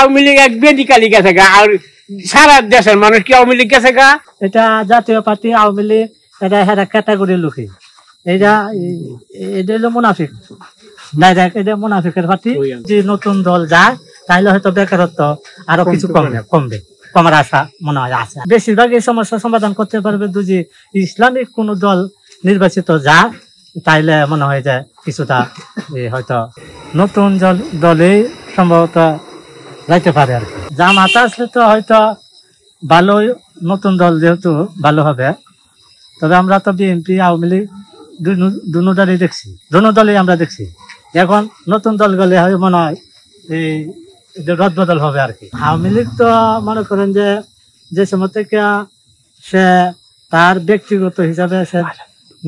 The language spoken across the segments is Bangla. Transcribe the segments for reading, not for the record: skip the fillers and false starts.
আওয়ামী লীগ এক বেদিকালি গেছে গা, আর সারা দেশের মানুষ কি আওয়ামী লীগ গেছে গা? এটা জাতীয় পার্টি আওয়ামী লীগ, এটা হেরা ক্যাটাগরির লোকই, এটা এটা হলো মুনাফিক, ডাইরেক্ট এটা মুনাফিকের পার্টি। যে নতুন দল যায় তাইলে হয়তো বেকারত্ব আরো কিছু কমবে, কমার আশা মনে হয় আছে। বেশিরভাগ এই সমস্যার সমাধান করতে পারবে যদি ইসলামিক কোন দল নির্বাচিত যায়, তাইলে মনে হয় যে কিছুটা হয়তো নতুন দলে সম্ভবত যাইতে পারে আর কি। জামাত আসলে তো হয়তো ভালো, নতুন দল যেহেতু ভালো হবে। তবে আমরা তো বিএনপি আওয়ামী লীগ দুনো দলই দেখছি, দুনো দলই আমরা দেখছি। এখন নতুন দল গেলে হয় মনে হয় এই রদ বদল হবে আর কি। আওয়ামী লীগ তো মনে করেন যে সময় থেকে সে তার ব্যক্তিগত হিসাবে সে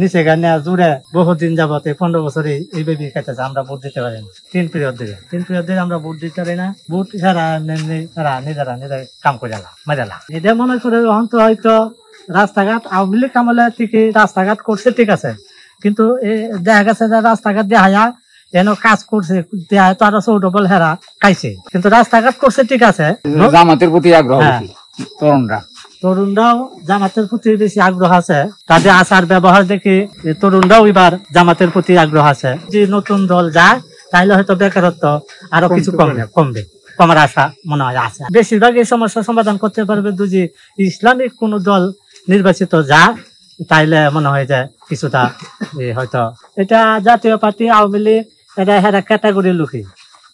নিচে গানে জুড়ে বহুদিন যাবত 15 বছরই এইভাবে খেতেছে। আমরা ভোট দিতে পারি না, 3 পিরিয়ড দিকে আমরা ভোট দিতে পারি না। ভোট তারা নিজেরা কাম করে মজালা। এটা মনে করে হয়তো রাস্তাঘাট আওয়ামী লীগ আমলে থেকে রাস্তাঘাট করছে, ঠিক আছে, কিন্তু দেখা গেছে যে রাস্তাঘাট দেখায়া এন কাজ করছে, তো আরো চৌডবল হেরা খাইছে, কিন্তু রাস্তাঘাট করছে, ঠিক আছে। জামাতের প্রতি আগ্রহ, তরুণরাও জামাতের প্রতি বেশি আগ্রহ আছে, তাদের আচার ব্যবহার দেখে তরুণরাও এবার জামাতের প্রতি আগ্রহ আছে। যে নতুন দল যায় তাইলে হয়তো বেকারত্ব আরো কিছু কমবে, কমার আশা মনে হয় আছে। বেশিরভাগ এই সমস্যার সমাধান করতে পারবে যদি ইসলামিক কোন দল নির্বাচিত যায়, তাইলে মনে হয় যে কিছুটা হয়তো। এটা জাতীয় পার্টি আওয়ামী লীগ, এটা হেরা ক্যাটাগরির লোকই,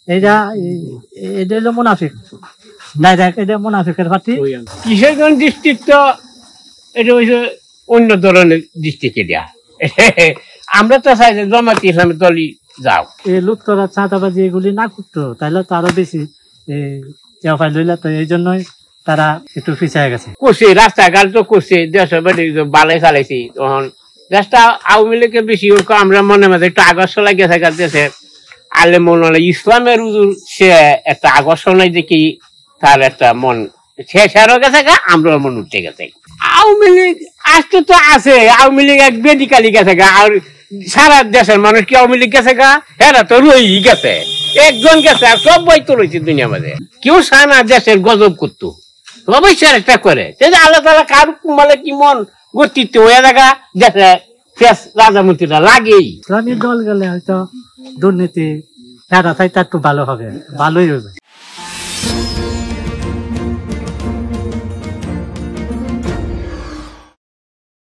এটা হলো মুনাফিক, ডাইরেক্ট এটা মুনাফিকের পার্টি। কিশোরগঞ্জ ডিস্ট্রিক্ট তো এটা হচ্ছে অন্য ধরনের ডিস্ট্রিক্ট। এটা আমরা তো চাই যে জামাত ইসলামের দলই যাও। এই লুটতরা চাঁদাবাজি এগুলি না করতো তাইলে তো আরো বেশি ফাইল হইলে, তো এই জন্যই তারা একটু পিছিয়ে গেছে। করছে রাস্তাঘাট তো করছে, দেশের বাড়ি বালাই চালাইছি, তখন দেশটা আওয়ামী লীগের বেশি আমরা মনে মাঝে একটু আকর্ষণ গেছে দেশে আলে মন ইসলামের সে একটা আকর্ষণায় দেখি তার একটা মন শেষেরও গেছে গা, আমরা মন উঠতে গেছে। আওয়ামী লীগ আসতে তো আছে, আওয়ামী লীগ এক বেদিকালি গেছে গা, আর সারা দেশের মানুষ কি আওয়ামী লীগ গেছে গা? হেরা তো রয়েই গেছে, একজন গেছে আর সবাই তো রয়েছে দুনিয়া মাঝে। কেউ চায় না দেশের গজব করতো, সবাই চেষ্টা করে। আল্লাহ তালা কার মানে কি মন গতিতে হয়ে দেখা দেশে রাজামন্ত্রীরা লাগেই। ইসলামী দল গেলে হয়তো দুর্নীতি হেরা চাইতে একটু ভালো হবে, ভালোই হবে।